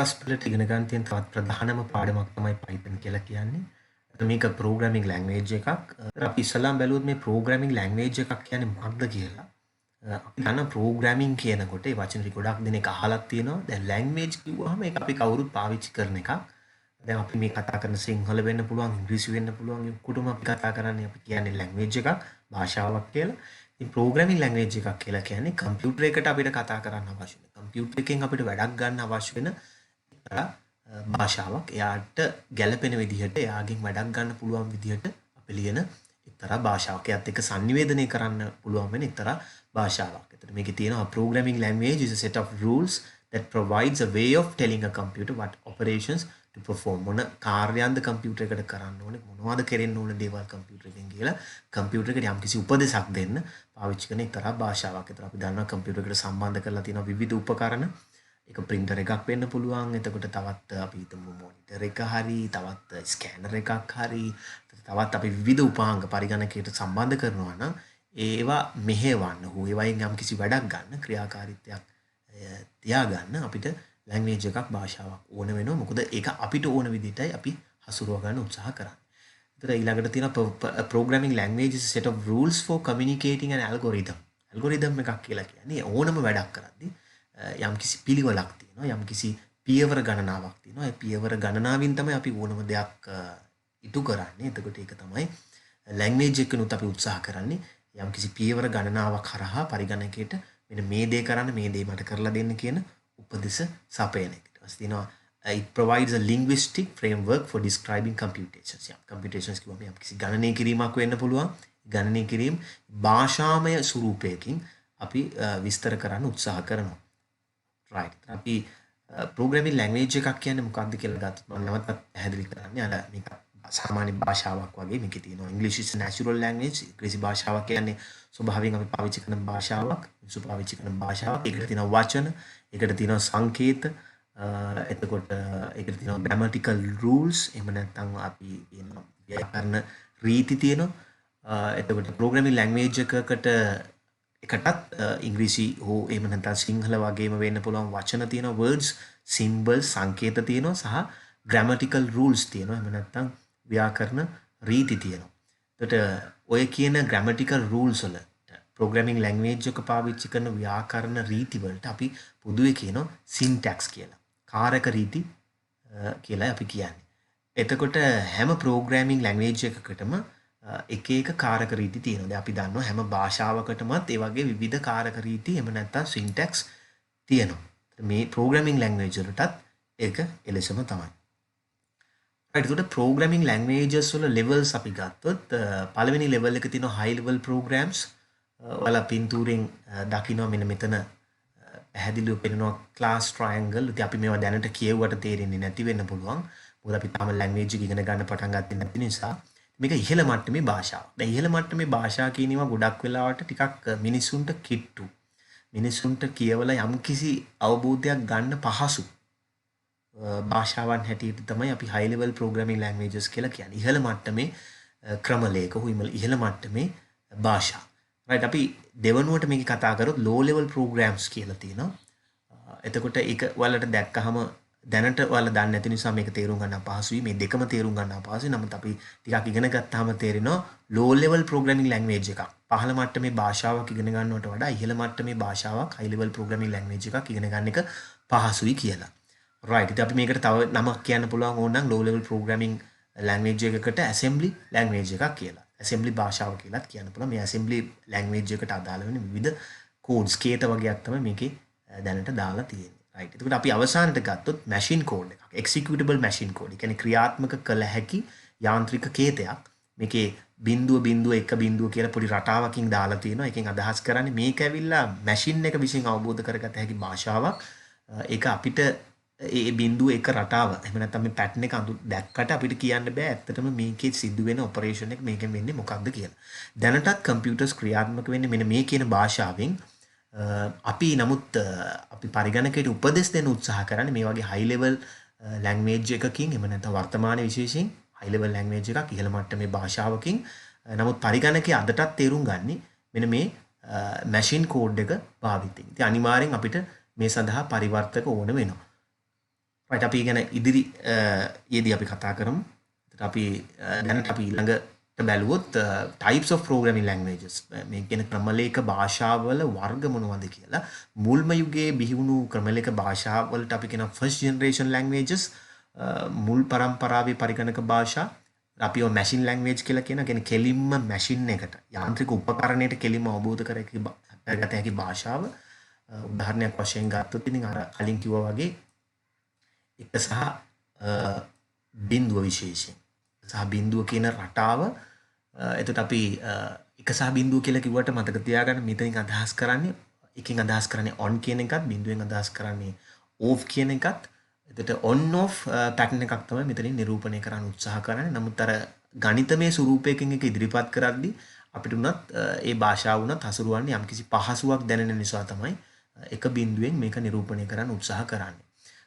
උසස් පෙළට ඉගෙන ගන්න තියෙන තවත් ප්‍රධානම පාඩමක් තමයි Python කියලා කියන්නේ. මේක programming language එකක්. අපි ඉස්සෙල්ලාම බැලුවොත් මේ programming language එකක් කියන්නේ මොකක්ද කියලා. අපි දන්න programming කියනකොට ඒ වචනේ ගොඩක් දෙනෙක් අහලා තියෙනවා. දැන් language කිව්වහම ඒක අපි කවුරුත් පාවිච්චි කරන එකක්. දැන් අපි මේ කතා කරන සිංහල වෙන්න පුළුවන්, ඉංග්‍රීසි වෙන්න පුළුවන්. ඔක්කොටම අපි කතා කරන්නේ අපි කියන්නේ language එකක්, භාෂාවක් කියලා. ඉතින් programming language එකක් කියලා කියන්නේ කම්පියුටර් එකට අපිට කතා කරන්න අවශ්‍ය වෙන. කම්පියුටර් එකෙන් අපිට වැඩක් ගන්න අවශ්‍ය වෙන භාෂාවක්. එයාට ගැළපෙන විදිහට, එයාගෙන් වැඩක් ගන්න පුළුවන් විදිහට අපි ලියන එක්තරා භාෂාවක්. එයත් එක්ක sannivedanaya කරන්න පුළුවන් වෙන එක්තරා භාෂාවක්. එතකොට මේකේ තියෙනවා programming language is a set of rules that provides a way of telling a computer what operations to perform. මොන කාර්යයන්ද කම්පියුටර් එකට කරන්න ඕනේ, මොනවද කරන්න ඕන දේවල් කම්පියුටර් එකෙන් කියලා කම්පියුටර් එකට යම්කිසි උපදෙසක් දෙන්න පාවිච්චි කරන එක්තරා භාෂාවක්. ඒතර අපි දන්නවා කම්පියුටර් එකට සම්බන්ධ කරලා තියෙන විවිධ උපකරණ. එක printer එකක් වෙන්න පුළුවන්. එතකොට තවත් අපි හිතමු monitor එක හරි, තවත් scanner එකක් හරි, තවත් අපි විවිධ උපාංග පරිගණකයට සම්බන්ධ කරනවා නම් ඒවා මෙහෙවන්න, ඒවායින් යම්කිසි වැඩක් ගන්න, ක්‍රියාකාරීත්වයක් තියාගන්න අපිට language එකක්, භාෂාවක් ඕන වෙනවා. මොකද ඒක අපිට ඕන විදිහටයි අපි හසුරුව ගන්න උත්සාහ කරන්නේ. ඒතර ඊළඟට තියෙන programming language is a set of rules for communicating an algorithm. algorithm එකක් කියලා කියන්නේ ඕනම වැඩක් කරද්දී යම්කිසි පිළිවෙලක් තියෙනවා, යම්කිසි පියවර ගණනාවක් තියෙනවා. ඒ පියවර ගණනාවෙන් තමයි අපි ඕනම දෙයක් ඉටු කරන්නේ. එතකොට ඒක තමයි language එකනොත් අපි උත්සාහ කරන්නේ යම්කිසි පියවර ගණනාවක් හරහා පරිගණකයට මෙන්න මේ දේ කරන්න, මේ දේ මට කරලා දෙන්න කියන උපදෙස් සපයන එක. ඊට පස්සේ තියෙනවා it provides a linguistic framework for describing computations. computations කියවම යම්කිසි ගණනය කිරීමක් වෙන්න පුළුවන්. ගණනය කිරීම භාෂාමය ස්වරූපයකින් අපි විස්තර කරන්න උත්සාහ කරනවා. right. අපි programming language එකක් කියන්නේ මොකක්ද කියලා ගත්තොත් මම නැවතත් පැහැදිලි කරන්නේ අර මේක සාමාන්‍ය භාෂාවක් වගේ. මේකේ තියෙනවා English is a natural language. ඉංග්‍රීසි භාෂාවක් කියන්නේ ස්වභාවයෙන් අපි පාවිච්චි කරන භාෂාවක්, මිනිස්සු පාවිච්චි කරන භාෂාවක්. ඒකට තියෙනවා වචන, ඒකට තියෙනවා සංකේත, එතකොට ඒකට තියෙනවා grammatical rules. එහෙම නැත්නම් අපි කියනවා ව්‍යාකරණ රීති තියෙනවා. එතකොට programming language එකකට ඉංග්‍රීසි හෝ එහෙම නැත්නම් සිංහල වගේම වෙන්න පුළුවන් වචන තියෙනවා, words, symbols, සංකේත තියෙනවා සහ grammatical rules තියෙනවා. එහෙම නැත්නම් ව්‍යාකරණ රීති තියෙනවා. එතකොට ඔය කියන grammatical rules වල programming language එක පාවිච්චි කරන ව්‍යාකරණ රීති වලට අපි පොදුවේ කියනවා syntax කියලා. කාරක රීති කියලා අපි කියන්නේ. එතකොට හැම programming language එකකටම එක එක කාරක රීති තියෙනවා. දැන් අපි දන්නවා හැම භාෂාවකටමත් ඒ වගේ විවිධ කාරක රීති එහෙම නැත්නම් syntax තියෙනවා. මේ programming language වලටත් ඒක එලෙසම තමයි. right. එතකොට programming languages වල levels අපි ගත්තොත් පළවෙනි level එක තියෙනවා high level programs. ඔයාලා පින්තූරෙන් දකින්න මෙන්න මෙතන පැහැදිලිව පෙනෙනවා class triangle. ඉතින් අපි මේවා දැනට කියවුවට තේරෙන්නේ නැති වෙන්න පුළුවන්. මොකද අපි තාම language එක ඉගෙන ගන්න පටන් ගත්තේ නැති නිසා. මේක ඉහළ මට්ටමේ භාෂාව. දැන් ඉහළ මට්ටමේ භාෂා කියනවා ගොඩක් වෙලාවට ටිකක් මිනිසුන්ට කිට්ටු. මිනිසුන්ට කියවලා යම්කිසි අවබෝධයක් ගන්න පහසු භාෂාවන් හැටියට තමයි අපි high level programming languages කියලා කියන්නේ. ඉහළ මට්ටමේ ක්‍රමලේඛ ඉහළ මට්ටමේ භාෂා. right. අපි දෙවනුවට මේක කතා කරොත් low level programs කියලා තියෙනවා. එතකොට ඒක ඔයාලට දැක්කහම දැනට ඔයාලා දන්නේ නැති නිසා මේක තේරුම් ගන්න අපහසුයි. මේ දෙකම තේරුම් ගන්න අපහසුයි. නමුත් අපි ටිකක් ඉගෙන ගත්තාම තේරෙනවා low level programming language එකක් පහළ මට්ටමේ භාෂාවක් ඉගෙන ගන්නවට වඩා ඉහළ මට්ටමේ භාෂාවක් high level programming language එකක් ඉගෙන ගන්න එක පහසුයි කියලා. right. ඉතින් අපි මේකට තව නමක් කියන්න පුළුවන් ඕනනම් low level programming language එකකට assembly language එකක් කියලා. assembly භාෂාව කියලාත් කියන්න පුළුවන්. මේ assembly language එකට අදාළ වෙන විවිධ codes කේත වගේක් තමයි මේකේ දැනට දාලා තියෙන්නේ. right. එතකොට අපි අවසානට ගත්තොත් machine code එකක්, executable machine code. ඒ කියන්නේ ක්‍රියාත්මක කළ හැකි යාන්ත්‍රික කේතයක්. මේකේ බිංදුව 1 කියලා පොඩි රටාවකින් දාලා තියෙනවා. ඒකෙන් අදහස් කරන්නේ මේක ඇවිල්ලා machine එක විසින් අවබෝධ කරගත හැකි භාෂාවක්. ඒක අපිට ඒ බිංදුව එක රටාව එහෙම නැත්නම් මේ පැටර්න් එක දැක්කට අපිට කියන්න බෑ ඇත්තටම මේකේ සිද්ධ වෙන ඔපරේෂන් එක මේකෙන් වෙන්නේ මොකක්ද කියලා. දැනටත් කම්පියුටර්ස් ක්‍රියාත්මක වෙන්නේ මෙන්න මේ කියන භාෂාවෙන්. අපි නමුත් අපි පරිගණකයට උපදෙස් දෙන්න උත්සාහ කරන්නේ මේ වගේ high level language එකකින් එහෙම නැත්නම් වර්තමානයේ විශේෂයෙන් high level language එකක් ඉහළ මට්ටමේ භාෂාවකින්. නමුත් පරිගණකයේ අදටත් තේරුම් ගන්නේ මෙන්න මේ machine code එක භාවිතයෙන්. ඉතින් අනිවාර්යෙන් අපිට මේ සඳහා පරිවර්තක ඕන වෙනවා. right අපි ගැන ඉදිරි යෙදී අපි කතා කරමු. එතකොට අපි දැනට අපි ඊළඟට බැලුවොත් types of programming languages මේ කියන ක්‍රමලේඛ භාෂාවල වර්ග මොනවද කියලා. මුල්ම යුගයේ බිහි වුණු ක්‍රමලේඛ භාෂාවලට අපි කියන first generation languages මුල් පරම්පරාවේ පරිගණක භාෂා අපි ඔය මැෂින් ලැන්ග්වේජ් කියලා කියන කියන්නේ කෙලින්ම මැෂින් එකට යාන්ත්‍රික උපකරණයට කෙලින්ම අවබෝධ කරගත හැකි භාෂාව. උදාහරණයක් වශයෙන් ගත්තොත් ඉතින් අර කලින් කිව්වා වගේ එක සහ බිඳුව විශේෂයෙන් සහ බිඳුව කියන රටාව එතකොට අපි එක සහ බිඳුව කියලා කිව්වට මතක තියාගන්න මෙතනින් අදහස් කරන්නේ එකකින් අදහස් කරන්නේ on කියන එකත් බිඳුවෙන් අදහස් කරන්නේ off කියන එකත්. එතකොට on off pattern එකක් තමයි මෙතනින් නිරූපණය කරන්න උත්සාහ කරන්නේ. නමුත් අර ගණිතමය ස්වරූපයකින් එක ඉදිරිපත් කරද්දී අපිට උනත් ඒ භාෂාව උනත් හසුරුවන්නේ යම්කිසි පහසුවක් දැනෙන නිසා තමයි එක බිඳුවෙන් මේක නිරූපණය කරන්න උත්සාහ කරන්නේ.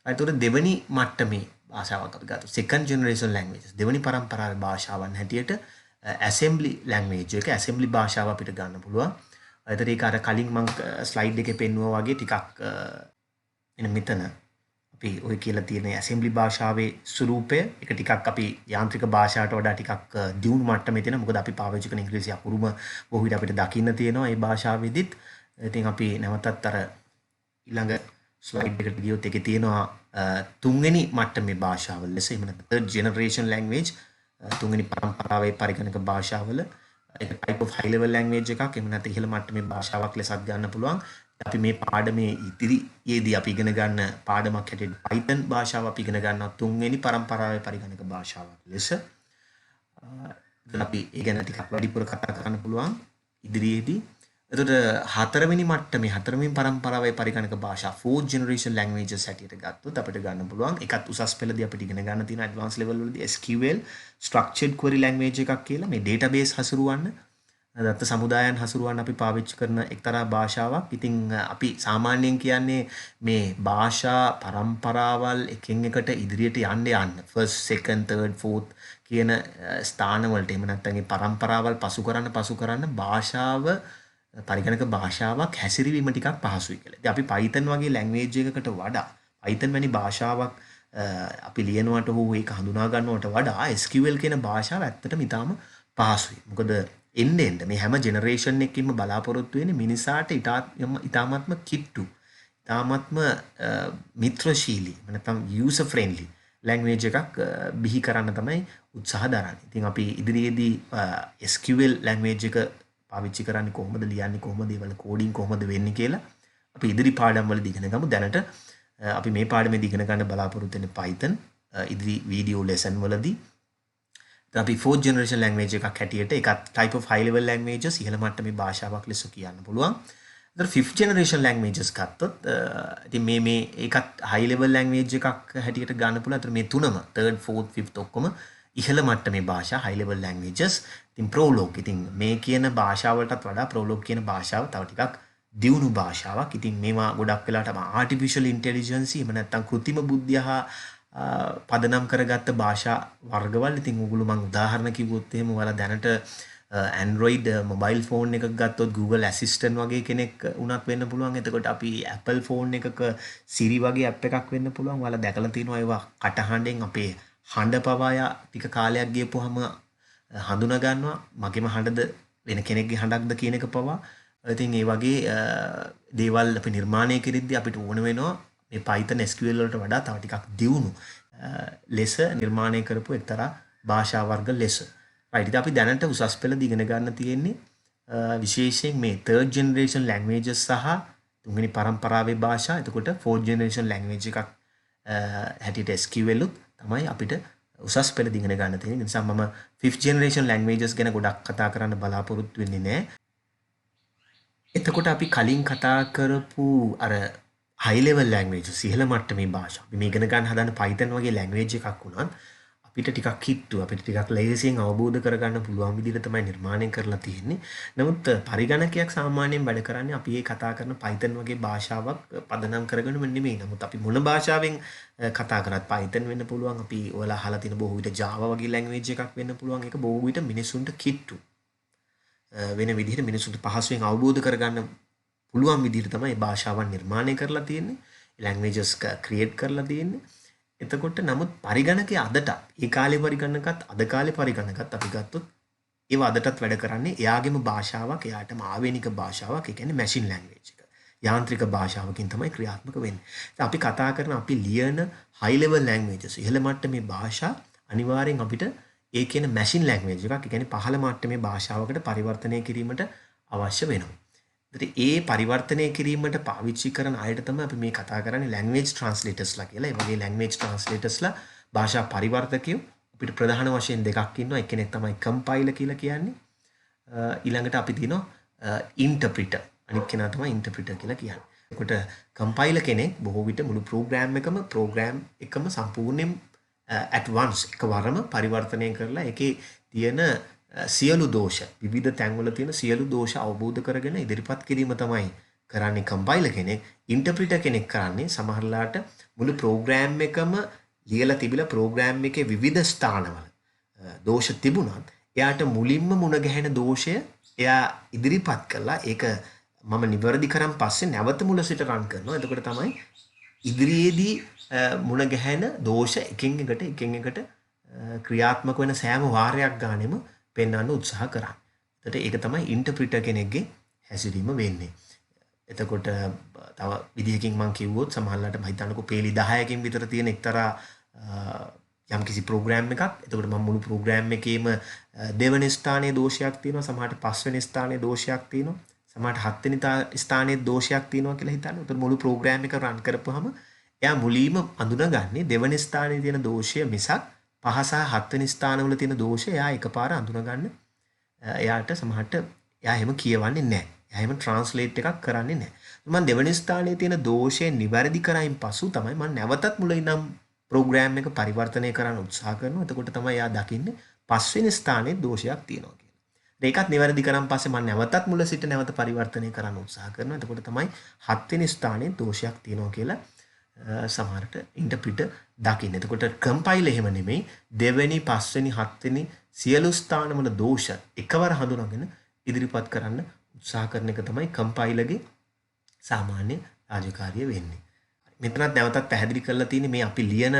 එතකොට දෙවනි මට්ටමේ භාෂාවක් අපි ගත්තොත් second generation languages දෙවනි පරම්පරාවේ භාෂාවන් හැටියට assembly language එක assembly භාෂාව අපිට ගන්න පුළුවන්. එතකොට ඒක අර කලින් මම ස්ලයිඩ් එකේ පෙන්නුවා වගේ ටිකක් එන මෙතන අපි ඔය කියලා තියෙන assembly භාෂාවේ ස්වරූපය ඒක ටිකක් අපි යාන්ත්‍රික භාෂාවට වඩා ටිකක් දියුණු මට්ටමේ තියෙන. මොකද අපි පාවිච්චි කරන ඉංග්‍රීසි අකුරුම බොහෝ විට අපිට දකින්න තියෙනවා මේ භාෂාවෙදිත්. ඉතින් අපි නැවතත් අර ඊළඟ ස්ලයිඩ් එකට ගියොත් ඒකේ තියෙනවා තුන්වෙනි මට්ටමේ භාෂාවල ලෙස එහෙම නැත්නම් third generation language තුන්වෙනි පරම්පරාවේ පරිගණක භාෂාවල ඒක type of high level language එකක් එහෙම නැත්නම් ඉහළ මට්ටමේ භාෂාවක් ලෙසත් ගන්න පුළුවන්. අපි මේ පාඩමේ ඉදිරියේදී අපි ඉගෙන ගන්න පාඩමක් හැටියට Python භාෂාව අපි ඉගෙන ගන්නවා තුන්වෙනි පරම්පරාවේ පරිගණක භාෂාවක් ලෙස. අපි ඒ ගැන ටිකක් වැඩිපුර කතා කරන්න පුළුවන් ඉදිරියේදී. එතකොට හතරවෙනි මට්ටමේ හතරවෙනි පරම්පරාවේ පරිගණක භාෂා fourth generation languages හැටියට ගත්තොත් අපිට ගන්න පුළුවන් එකත් උසස් පෙළදී අපිට ඉගෙන ගන්න තියෙන advanced level වලදී SQL structured query language එකක් කියලා මේ database හසුරුවන්න දත්ත සමුදායන් හසුරුවන්න අපි පාවිච්චි කරන එක්තරා භාෂාවක්. ඉතින් අපි සාමාන්‍යයෙන් කියන්නේ මේ භාෂා පරම්පරාවල් එකින් එකට ඉදිරියට යන්න first second third fourth කියන ස්ථාන වලට එහෙම නැත්නම් මේ පරම්පරාවල් පසු කරන්න භාෂාව පරිගණක භාෂාවක් හැසිරවීම ටිකක් පහසුයි කියලා. ඉතින් අපි Python වගේ ලැන්ග්වේජ් එකකට වඩා Python වැනි භාෂාවක් අපි ලියනවට හෝ ඒක හඳුනා ගන්නවට වඩා SQL කියන භාෂාව ඇත්තටම ඉතාම පහසුයි. මොකද එන්න මේ හැම ජෙනරේෂන් එකකින්ම බලාපොරොත්තු වෙන්නේ මිනිසාට ඉතාමත්ම කිට්ටු, ඉතාමත්ම මිත්‍රශීලී, නැත්නම් user friendly ලැන්ග්වේජ් එකක් බිහි කරන්න තමයි උත්සාහ දරන්නේ. ඉතින් අපි ඉදිරියේදී SQL ලැන්ග්වේජ් එක පාවිච්චි කරන්නේ කොහොමද, ලියන්නේ කොහොමද, ඒවල කෝඩින් කොහොමද වෙන්නේ කියලා අපි ඉදිරි පාඩම් වලදී ඉගෙන ගමු. දැනට අපි මේ පාඩමේදී ඉගෙන ගන්න බලාපොරොත්තු වෙන්නේ Python ඉදිරි වීඩියෝ ලෙසන් වලදී. අපි fourth generation language එකක් හැටියට ඒකත් type of high level languages ඉහළ මට්ටමේ භාෂාවක් ලෙස කියන්න පුළුවන්. ඒතර fifth generation languages ගත්තොත් ඉතින් මේ ඒකත් high level language එකක් හැටියට ගන්න පුළුවන්. ඒතර මේ තුනම third fourth fifth ඔක්කොම ඉහළ මට්ටමේ භාෂා high level languages. ඉතින් Prolog ඉතින් මේ කියන භාෂාවලටත් වඩා Prolog කියන භාෂාව තව ටිකක් දියුණු භාෂාවක්. ඉතින් මේවා ගොඩක් වෙලාට artificial intelligence එහෙම නැත්නම් කෘත්‍රිම බුද්ධිය හා පදනම් කරගත්ත භාෂා වර්ගවල. ඉතින් ඔයගොල්ලෝ මම උදාහරණ කිව්වොත් එහෙම ඔයාලා දැනට Android mobile phone එකක ගත්තොත් Google Assistant වගේ කෙනෙක් උනත් වෙන්න පුළුවන්. එතකොට අපි Apple phone එකක Siri වගේ app එකක් වෙන්න පුළුවන්. ඔයාලා දැකලා තියෙනවා ඒවා කටහඬෙන් අපේ හඬ පවා ටික කාලයක් ගියපුවාම හඳුනා ගන්නවා මගේම හඬද වෙන කෙනෙක්ගේ හඬක්ද කියන එක පවා. ඉතින් ඒ වගේ දේවල් අපි නිර්මාණය කරද්දී අපිට ඕන වෙනවා මේ Python SQL වලට වඩා තව ටිකක් දියුණු ලෙස නිර්මාණය කරපු එක්තරා භාෂා වර්ග ලෙස. right ඉතින් අපි දැනට උසස් පෙළදී ඉගෙන ගන්න තියෙන්නේ විශේෂයෙන් මේ third generation languages සහ තුන්වෙනි පරම්පරාවේ භාෂා. එතකොට fourth generation language එකක් හැටියට SQL උත් තමයි අපිට උසස් පෙළදී ඉගෙන ගන්න තියෙන්නේ. ඒ නිසා මම fifth generation languages ගැන ගොඩක් කතා කරන්න බලාපොරොත්තු වෙන්නේ නැහැ. එතකොට අපි කලින් කතා කරපු අර high level languages ඉහළ මට්ටමේ භාෂා. අපි මේ ඉගෙන ගන්න හදන Python වගේ language එකක් වුණත් අපිට ටිකක් කිට්ටු, අපිට ටිකක් ලේසියෙන් අවබෝධ කරගන්න පුළුවන් විදිහට තමයි නිර්මාණය කරලා තියෙන්නේ. නමුත් පරිගණකයක් සාමාන්‍යයෙන් වැඩ කරන්නේ අපි මේ කතා කරන Python වගේ භාෂාවක් පදනම් කරගෙනම නෙමෙයි. නමුත් අපි මොන භාෂාවෙන් කතා කරත් Python වෙන්න පුළුවන්. අපි ඔයාලා අහලා තියෙන බොහෝ විට Java වගේ language එකක් වෙන්න පුළුවන්. ඒක බොහෝ විට මිනිසුන්ට කිට්ටු වෙන විදිහට මිනිසුන්ට පහසුවෙන් අවබෝධ කරගන්න පුළුවන් විදිහට තමයි භාෂාවන් නිර්මාණය කරලා තියෙන්නේ. languages create කරලා තියෙන්නේ. එතකොට නමුත් පරිගණකය අදටත් ඒ කාලේ පරිගණකත් අද කාලේ පරිගණකත් අපි ගත්තොත් ඒව අදටත් වැඩ කරන්නේ එයාගේම භාෂාවක් එයාටම ආවේනික භාෂාවක් ඒ කියන්නේ මැෂින් ලැන්ග්වේජ් එක. යාන්ත්‍රික භාෂාවකින් තමයි ක්‍රියාත්මක වෙන්නේ. ඉතින් අපි කතා කරන අපි ලියන high level languages ඉහළ මට්ටමේ භාෂා අනිවාර්යෙන් අපිට ඒ කියන මැෂින් ලැන්ග්වේජ් එකක් ඒ කියන්නේ පහළ මට්ටමේ භාෂාවකට පරිවර්තනය කිරීමට අවශ්‍ය වෙනවා. ඉතින් ඒ පරිවර්තනය කිරීමට පාවිච්චි කරන අයට තමයි අපි මේ කතා කරන්නේ ලැන්ග්වේජ් ට්‍රාන්ස්ලේටර්ස්ලා කියලා. ඒ වගේ ලැන්ග්වේජ් ට්‍රාන්ස්ලේටර්ස්ලා භාෂා පරිවර්තකයෝ අපිට ප්‍රධාන වශයෙන් දෙකක් ඉන්නවා. එක්කෙනෙක් තමයි කම්පයිලර් කියලා කියන්නේ. ඊළඟට අපි තියෙනවා ඉන්ටර්ප්‍රිටර්. අනිත් කෙනා තමයි ඉන්ටර්ප්‍රිටර් කියලා කියන්නේ. එතකොට කම්පයිලර් කෙනෙක් බොහෝ විට මුළු ප්‍රෝග්‍රෑම් එකම සම්පූර්ණයෙන් at once එකවරම පරිවර්තනය කරලා ඒකේ තියෙන සියලු දෝෂ විවිධ තැන්වල තියෙන සියලු දෝෂ අවබෝධ කරගෙන ඉදිරිපත් කිරීම තමයි කරන්නේ කම්පයිලර් කෙනෙක්. ඉන්ටර්ප්‍රිටර් කෙනෙක් කරන්නේ සමහරලාට මුළු ප්‍රෝග්‍රෑම් එකම ලියලා තිබිලා ප්‍රෝග්‍රෑම් එකේ විවිධ ස්ථානවල දෝෂ තිබුණත් එයාට මුලින්ම මුණ ගැහෙන දෝෂය එයා ඉදිරිපත් කළා ඒක මම නිවැරදි කරන් පස්සේ නැවත මුල සිට රන් කරනවා. එතකොට තමයි ඉදිරියේදී මුණ ගැහෙන දෝෂ එකින් එකට ක්‍රියාත්මක වෙන සෑම වාරයක් ගානෙම පෙන්වන්න උත්සාහ කරන්නේ. එතකොට ඒක තමයි ඉන්ටර්ප්‍රිටර් කෙනෙක්ගේ හැසිරීම වෙන්නේ. එතකොට තව විදිහකින් මම කිව්වොත් සමහරවිට මම හිතන්නකෝ පේලි 10කින් විතර තියෙන එක්තරා යම්කිසි ප්‍රෝග්‍රෑම් එකක්. එතකොට මම මුළු ප්‍රෝග්‍රෑම් එකේම දෙවෙනි ස්ථානයේ දෝෂයක් තියෙනවා, සමහරට පස්වෙනි ස්ථානයේ දෝෂයක් තියෙනවා, සමහරට හත්වෙනි ස්ථානයේ දෝෂයක් තියෙනවා කියලා හිතන්න. එතකොට මුළු ප්‍රෝග්‍රෑම් එක රන් කරපුවාම එයා මුලින්ම අඳුනගන්නේ දෙවෙනි ස්ථානයේ තියෙන දෝෂය මිසක් 5 සහ 7 වෙනි ස්ථානවල තියෙන දෝෂය එයා එකපාර අඳුනගන්න එයාට සමහරට එයා එහෙම කියවන්නේ නැහැ. එයා එහෙම ට්‍රාන්ස්ලේට් එකක් කරන්නේ නැහැ. මම දෙවෙනි ස්ථානයේ තියෙන දෝෂය නිවැරදි කරයින් පසු තමයි මම නැවතත් මුල ඉඳන් ප්‍රෝග්‍රෑම් එක පරිවර්තනය කරන්න උත්සාහ කරනවා. එතකොට තමයි එයා දකින්නේ පස්වෙනි ස්ථානයේ දෝෂයක් තියෙනවා කියලා. ඒකත් නිවැරදි කරන් පස්සේ මම නැවතත් මුල සිට නැවත පරිවර්තනය කරන්න උත්සාහ කරනවා. එතකොට තමයි 7 වෙනි ස්ථානයේ දෝෂයක් තියෙනවා කියලා සමහරට ඉන්ටර්ප්‍රිටර් දකින්න. එතකොට කම්පයිලර් එහෙම නෙමෙයි දෙවෙනි, පස්වෙනි, හත්වෙනි සියලු ස්ථානවල දෝෂ එකවර හඳුනාගෙන ඉදිරිපත් කරන්න උත්සාහ කරන එක තමයි කම්පයිලර්ගේ සාමාන්‍ය රාජකාරිය වෙන්නේ. මෙතනත් නැවතත් පැහැදිලි කරලා තියෙන්නේ මේ අපි ලියන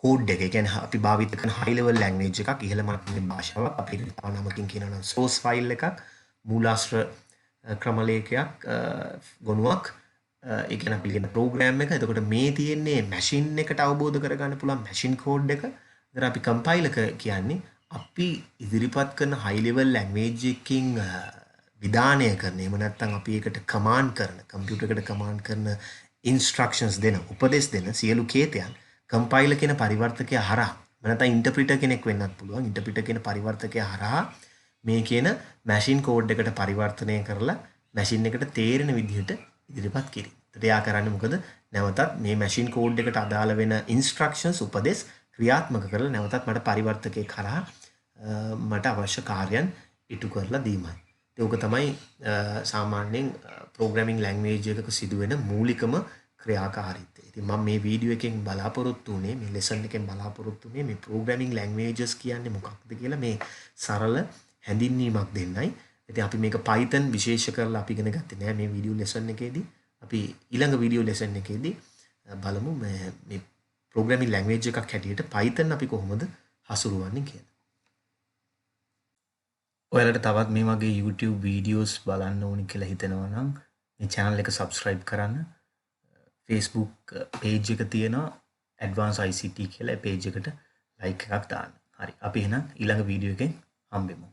කෝඩ් එක. ඒ කියන්නේ අපි භාවිත කරන high level language එකක් ඉහළ මට්ටමේ භාෂාවක්. අපි තව නමකින් කියනවා නම් source file එකක්, මූලාශ්‍ර ක්‍රමලේඛයක්, ගොනුවක්. ඒ කියන්නේ අපි ලියන ප්‍රෝග්‍රෑම් එක. එතකොට මේ තියෙන්නේ මැෂින් එකට අවබෝධ කරගන්න පුළුවන් මැෂින් කෝඩ් එක. ඒතර අපි කම්පයිලර් කියන්නේ අපි ඉදිරිපත් කරන high level language එකකින් විධානය කරන එහෙම නැත්නම් අපි ඒකට කමාන්ඩ් කරන කම්පියුටර් එකට කමාන්ඩ් කරන ඉන්ස්ට්‍රක්ෂන්ස් දෙන උපදෙස් දෙන සියලු කේතයන් කම්පයිලර් කියන පරිවර්තකයා හරහා නැත්නම් ඉන්ටර්ප්‍රිටර් කෙනෙක් වෙන්නත් පුළුවන්. ඉන්ටර්ප්‍රිටර් කියන පරිවර්තකයා හරහා මේ කියන මැෂින් කෝඩ් එකට පරිවර්තනය කරලා මැෂින් එකට තේරෙන විදිහට ඉදිරිපත් කිරීම. ඒත් එයා කරන්නේ මොකද? නැවතත් මේ මැෂින් කෝඩ් එකට අදාළ වෙන ඉන්ස්ට්‍රක්ෂන්ස් උපදෙස් ක්‍රියාත්මක කරලා නැවතත් මට පරිවර්තකයේ කරා මට අවශ්‍ය කාර්යයන් ඉටු කරලා දීමයි. ඒක තමයි සාමාන්‍යයෙන් ප්‍රෝග්‍රෑමින් ලැන්ග්වේජ් එකක සිදුවෙන මූලිකම ක්‍රියාකාරීත්වය. ඉතින් මම මේ වීඩියෝ එකෙන් බලාපොරොත්තු වුණේ මේ ලෙසන් එකෙන් බලාපොරොත්තු වුණේ මේ ප්‍රෝග්‍රෑමින් ලැන්ග්වේජස් කියන්නේ මොකක්ද කියලා මේ සරල හැඳින්වීමක් දෙන්නයි. ඉතින් අපි මේක Python විශේෂ කරලා අපි ඉගෙන ගත්තේ නෑ මේ වීඩියෝ ලෙසන් එකේදී. අපි ඊළඟ වීඩියෝ ලෙසන් එකේදී බලමු මේ ප්‍රෝග්‍රෑමින් ලැන්ග්වේජ් එකක් හැටියට Python අපි කොහොමද හසුරුවන්නේ කියලා. ඔයාලට තවත් මේ වගේ YouTube වීඩියෝස් බලන්න ඕනි කියලා හිතෙනවා නම් මේ channel එක subscribe කරන්න. Facebook page එක තියෙනවා Advanced ICT කියලා. ඒ page එකට like එකක් දාන්න. හරි. අපි එහෙනම් ඊළඟ වීඩියෝ එකෙන් හම්බෙමු.